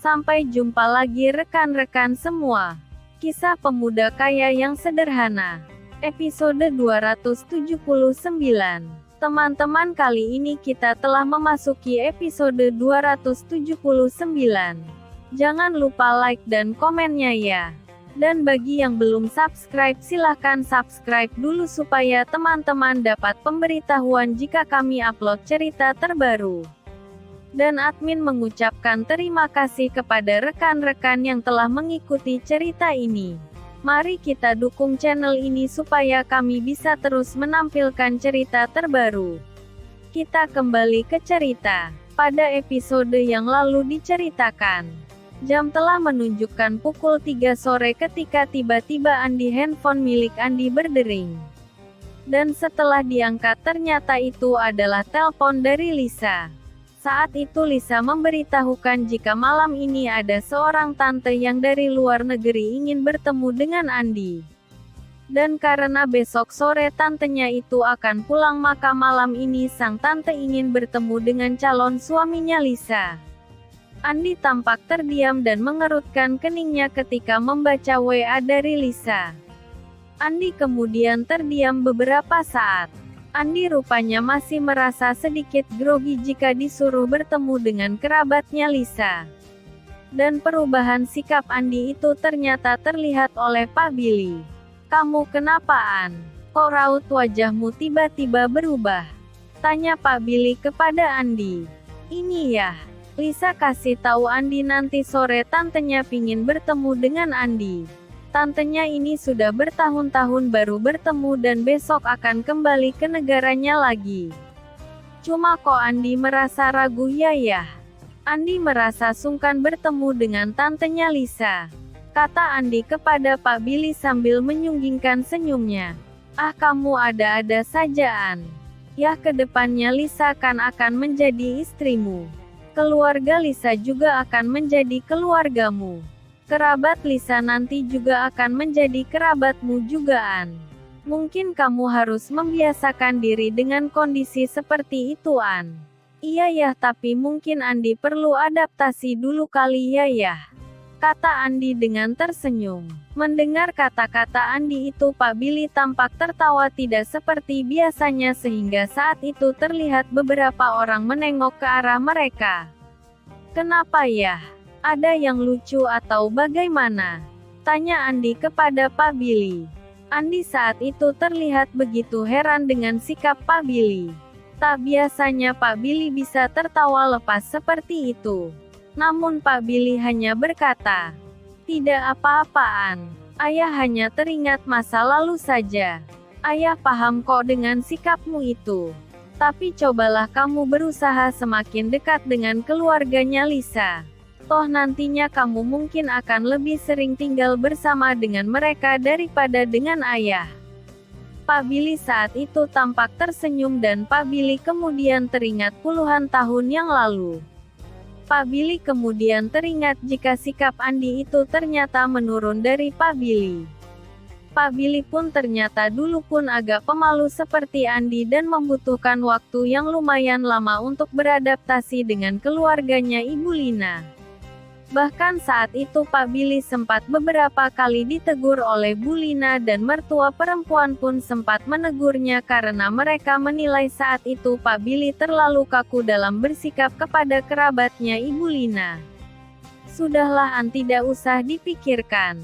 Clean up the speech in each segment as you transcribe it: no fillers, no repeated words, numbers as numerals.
Sampai jumpa lagi rekan-rekan semua. Kisah pemuda kaya yang sederhana. Episode 279. Teman-teman, kali ini kita telah memasuki episode 279. Jangan lupa like dan komennya ya. Dan bagi yang belum subscribe, silahkan subscribe dulu supaya teman-teman dapat pemberitahuan jika kami upload cerita terbaru. Dan admin mengucapkan terima kasih kepada rekan-rekan yang telah mengikuti cerita ini. Mari kita dukung channel ini supaya kami bisa terus menampilkan cerita terbaru. Kita kembali ke cerita. Pada episode yang lalu diceritakan, jam telah menunjukkan pukul 3 sore ketika tiba-tiba handphone milik Andi berdering. Dan setelah diangkat ternyata itu adalah telepon dari Lisa. Saat itu Lisa memberitahukan jika malam ini ada seorang tante yang dari luar negeri ingin bertemu dengan Andi. Dan karena besok sore tantenya itu akan pulang, maka malam ini sang tante ingin bertemu dengan calon suaminya Lisa. Andi tampak terdiam dan mengerutkan keningnya ketika membaca WA dari Lisa. Andi kemudian terdiam beberapa saat. Andi rupanya masih merasa sedikit grogi jika disuruh bertemu dengan kerabatnya Lisa. Dan perubahan sikap Andi itu ternyata terlihat oleh Pak Billy. "Kamu kenapaan? Kok raut wajahmu tiba-tiba berubah?" tanya Pak Billy kepada Andi. "Ini ya." Lisa kasih tahu Andi nanti sore tantenya pingin bertemu dengan Andi. Tantenya ini sudah bertahun-tahun baru bertemu dan besok akan kembali ke negaranya lagi. Cuma kok Andi merasa ragu ya. Andi merasa sungkan bertemu dengan tantenya Lisa, kata Andi kepada Pak Billy sambil menyunggingkan senyumnya. "Ah, kamu ada-ada sajaan. Ya, kedepannya Lisa akan menjadi istrimu. Keluarga Lisa juga akan menjadi keluargamu. Kerabat Lisa nanti juga akan menjadi kerabatmu jugaan. Mungkin kamu harus membiasakan diri dengan kondisi seperti itu, An." "Iya ya, tapi mungkin Andi perlu adaptasi dulu kali ya," kata Andi dengan tersenyum. Mendengar kata-kata Andi itu, Pak Billy tampak tertawa tidak seperti biasanya sehingga saat itu terlihat beberapa orang menengok ke arah mereka. "Kenapa ya? Ada yang lucu atau bagaimana?" tanya Andi kepada Pak Billy. Andi saat itu terlihat begitu heran dengan sikap Pak Billy. Tak biasanya Pak Billy bisa tertawa lepas seperti itu. Namun Pak Billy hanya berkata, "Tidak apa-apaan. Ayah hanya teringat masa lalu saja. Ayah paham kok dengan sikapmu itu. Tapi cobalah kamu berusaha semakin dekat dengan keluarganya Lisa. Toh nantinya kamu mungkin akan lebih sering tinggal bersama dengan mereka daripada dengan ayah." Pak Billy saat itu tampak tersenyum dan Pak Billy kemudian teringat puluhan tahun yang lalu. Pak Billy kemudian teringat jika sikap Andi itu ternyata menurun dari Pak Billy. Pak Billy pun ternyata dulu pun agak pemalu seperti Andi dan membutuhkan waktu yang lumayan lama untuk beradaptasi dengan keluarganya Ibu Lina. Bahkan saat itu Pak Billy sempat beberapa kali ditegur oleh Bu Lina dan mertua perempuan pun sempat menegurnya karena mereka menilai saat itu Pak Billy terlalu kaku dalam bersikap kepada kerabatnya Ibu Lina. "Sudahlah An, tidak usah dipikirkan.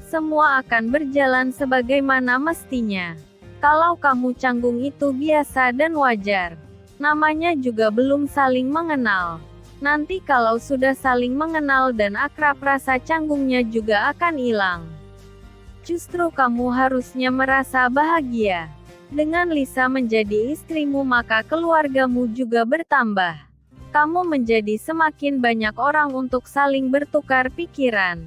Semua akan berjalan sebagaimana mestinya. Kalau kamu canggung itu biasa dan wajar. Namanya juga belum saling mengenal. Nanti kalau sudah saling mengenal dan akrab, rasa canggungnya juga akan hilang. Justru kamu harusnya merasa bahagia. Dengan Lisa menjadi istrimu maka keluargamu juga bertambah. Kamu menjadi semakin banyak orang untuk saling bertukar pikiran.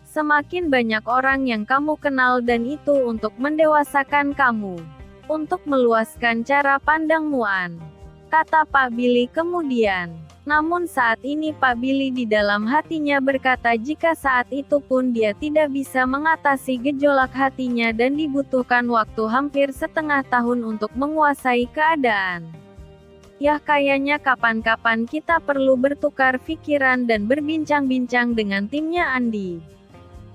Semakin banyak orang yang kamu kenal dan itu untuk mendewasakan kamu. Untuk meluaskan cara pandangmu, An," kata Pak Billy kemudian. Namun saat ini Pak Billy di dalam hatinya berkata jika saat itu pun dia tidak bisa mengatasi gejolak hatinya dan dibutuhkan waktu hampir setengah tahun untuk menguasai keadaan. Ya kayaknya kapan-kapan kita perlu bertukar pikiran dan berbincang-bincang dengan timnya Andi.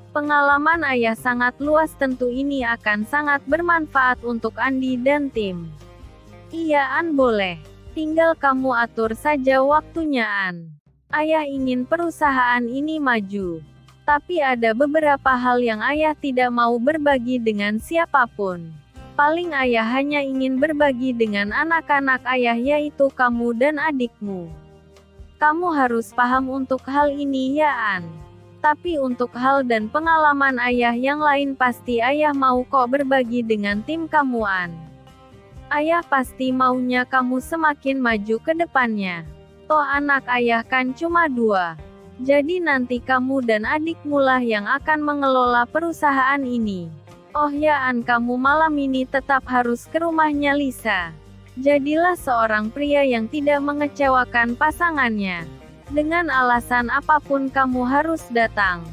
Pengalaman ayah sangat luas, tentu ini akan sangat bermanfaat untuk Andi dan tim. Iya An, boleh. Tinggal kamu atur saja waktunya An. Ayah ingin perusahaan ini maju. Tapi ada beberapa hal yang ayah tidak mau berbagi dengan siapapun. Paling ayah hanya ingin berbagi dengan anak-anak ayah, yaitu kamu dan adikmu. Kamu harus paham untuk hal ini ya An. Tapi untuk hal dan pengalaman ayah yang lain pasti ayah mau kok berbagi dengan tim kamu An. Ayah pasti maunya kamu semakin maju ke depannya. Toh anak ayah kan cuma 2. Jadi nanti kamu dan adikmu lah yang akan mengelola perusahaan ini. Oh ya An, kamu malam ini tetap harus ke rumahnya Lisa. Jadilah seorang pria yang tidak mengecewakan pasangannya. Dengan alasan apapun kamu harus datang.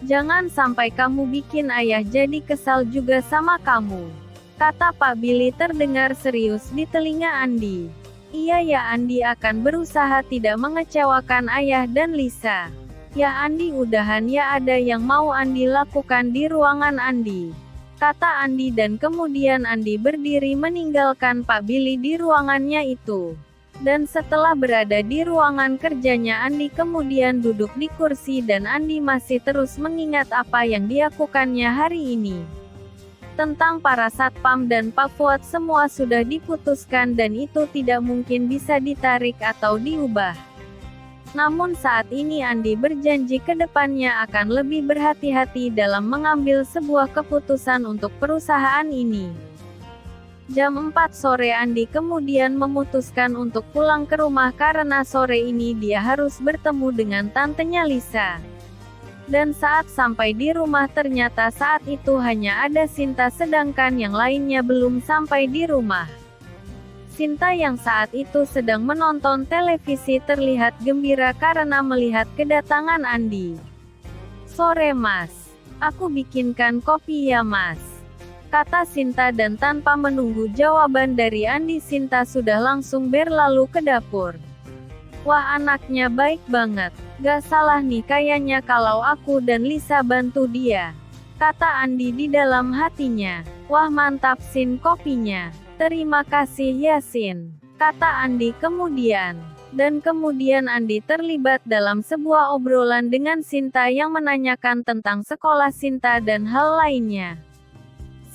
Jangan sampai kamu bikin ayah jadi kesal juga sama kamu. Kata Pak Billy terdengar serius di telinga Andi. Iya ya, Andi akan berusaha tidak mengecewakan ayah dan Lisa. Ya Andi, udahan ya, ada yang mau Andi lakukan di ruangan Andi. Kata Andi dan kemudian Andi berdiri meninggalkan Pak Billy di ruangannya itu. Dan setelah berada di ruangan kerjanya Andi kemudian duduk di kursi dan Andi masih terus mengingat apa yang dilakukannya hari ini. Tentang para satpam dan Pak Fuad semua sudah diputuskan dan itu tidak mungkin bisa ditarik atau diubah. Namun saat ini Andi berjanji ke depannya akan lebih berhati-hati dalam mengambil sebuah keputusan untuk perusahaan ini. Jam 4 sore Andi kemudian memutuskan untuk pulang ke rumah karena sore ini dia harus bertemu dengan tantenya Lisa. Dan saat sampai di rumah ternyata saat itu hanya ada Sinta sedangkan yang lainnya belum sampai di rumah. Sinta yang saat itu sedang menonton televisi terlihat gembira karena melihat kedatangan Andi. Sore Mas. Aku bikinkan kopi ya Mas. Kata Sinta dan tanpa menunggu jawaban dari Andi Sinta sudah langsung berlalu ke dapur. Wah anaknya baik banget. Gak salah nih kayaknya kalau aku dan Lisa bantu dia. Kata Andi di dalam hatinya. Wah mantap Sin kopinya. Terima kasih ya Sin, kata Andi kemudian. Dan kemudian Andi terlibat dalam sebuah obrolan dengan Sinta yang menanyakan tentang sekolah Sinta dan hal lainnya.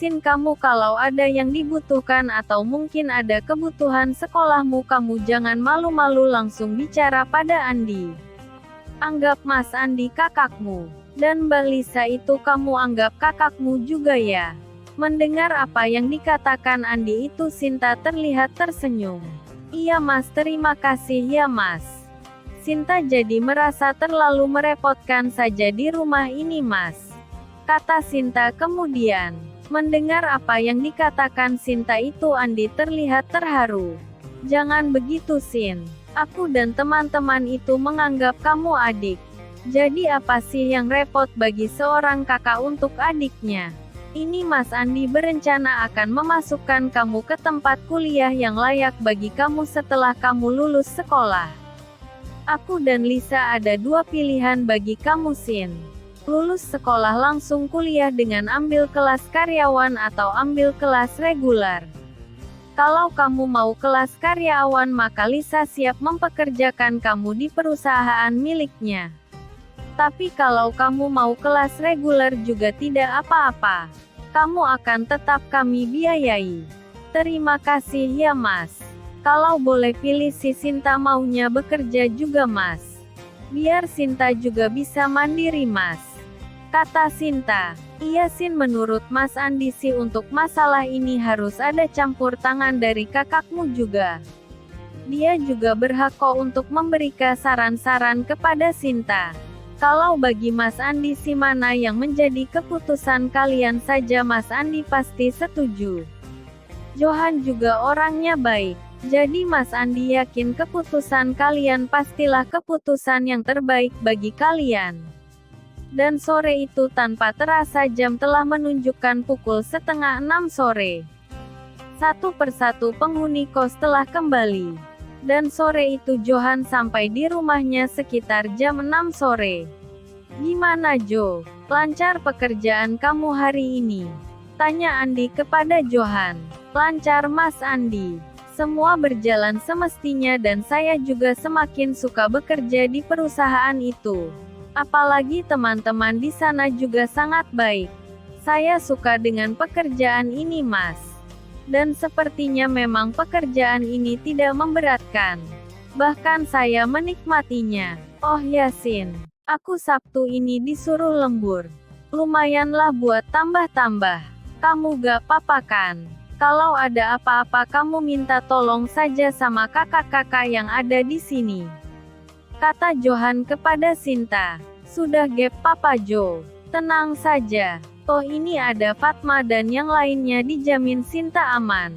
Sin, kamu kalau ada yang dibutuhkan atau mungkin ada kebutuhan sekolahmu kamu jangan malu-malu langsung bicara pada Andi. Anggap Mas Andi kakakmu. Dan Mbak Lisa itu kamu anggap kakakmu juga ya. Mendengar apa yang dikatakan Andi itu Sinta terlihat tersenyum. Iya Mas, terima kasih ya Mas. Sinta jadi merasa terlalu merepotkan saja di rumah ini Mas. Kata Sinta kemudian. Mendengar apa yang dikatakan Sinta itu Andi terlihat terharu. Jangan begitu Sin. Aku dan teman-teman itu menganggap kamu adik. Jadi apa sih yang repot bagi seorang kakak untuk adiknya? Ini Mas Andi berencana akan memasukkan kamu ke tempat kuliah yang layak bagi kamu setelah kamu lulus sekolah. Aku dan Lisa ada 2 pilihan bagi kamu Sin. Lulus sekolah langsung kuliah dengan ambil kelas karyawan atau ambil kelas reguler. Kalau kamu mau kelas karyawan maka Lisa siap mempekerjakan kamu di perusahaan miliknya. Tapi kalau kamu mau kelas reguler juga tidak apa-apa. Kamu akan tetap kami biayai. Terima kasih ya Mas. Kalau boleh pilih si Sinta maunya bekerja juga Mas. Biar Sinta juga bisa mandiri Mas. Kata Sinta. Iya Sin, menurut Mas Andi sih untuk masalah ini harus ada campur tangan dari kakakmu juga. Dia juga berhak kok untuk memberikan saran-saran kepada Sinta. Kalau bagi Mas Andi sih mana yang menjadi keputusan kalian saja Mas Andi pasti setuju. Johan juga orangnya baik. Jadi Mas Andi yakin keputusan kalian pastilah keputusan yang terbaik bagi kalian. Dan sore itu tanpa terasa jam telah menunjukkan pukul 5:30 sore. Satu persatu penghuni kos telah kembali. Dan sore itu Johan sampai di rumahnya sekitar jam 6 sore. "Gimana Jo? Lancar pekerjaan kamu hari ini?" tanya Andi kepada Johan. "Lancar Mas Andi. Semua berjalan semestinya dan saya juga semakin suka bekerja di perusahaan itu. Apalagi teman-teman di sana juga sangat baik. Saya suka dengan pekerjaan ini Mas. Dan sepertinya memang pekerjaan ini tidak memberatkan. Bahkan saya menikmatinya. Oh Yasin, aku Sabtu ini disuruh lembur. Lumayanlah buat tambah-tambah. Kamu gak apa-apa kan? Kalau ada apa-apa kamu minta tolong saja sama kakak-kakak yang ada di sini," kata Johan kepada Sinta. "Sudah gap Papa Jo. Tenang saja. Toh ini ada Fatma dan yang lainnya, dijamin Sinta aman.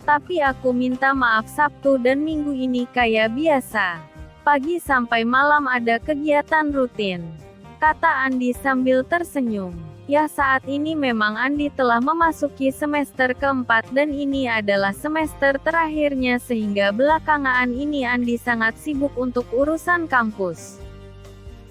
Tapi aku minta maaf Sabtu dan Minggu ini kayak biasa. Pagi sampai malam ada kegiatan rutin," kata Andi sambil tersenyum. Ya saat ini memang Andi telah memasuki semester keempat dan ini adalah semester terakhirnya sehingga belakangan ini Andi sangat sibuk untuk urusan kampus.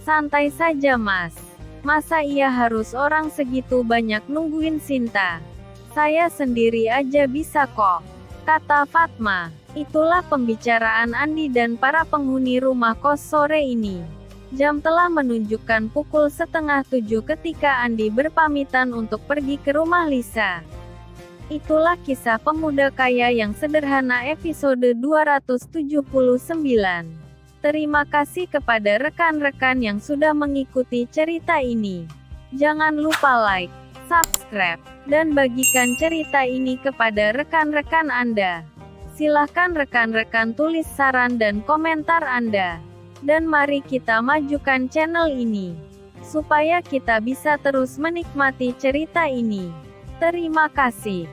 "Santai saja Mas. Masa iya harus orang segitu banyak nungguin Sinta? Saya sendiri aja bisa kok," kata Fatma. Itulah pembicaraan Andi dan para penghuni rumah kos sore ini. Jam telah menunjukkan pukul 6:30 ketika Andi berpamitan untuk pergi ke rumah Lisa. Itulah kisah pemuda kaya yang sederhana episode 279. Terima kasih kepada rekan-rekan yang sudah mengikuti cerita ini. Jangan lupa like, subscribe, dan bagikan cerita ini kepada rekan-rekan Anda. Silahkan rekan-rekan tulis saran dan komentar Anda. Dan mari kita majukan channel ini, supaya kita bisa terus menikmati cerita ini. Terima kasih.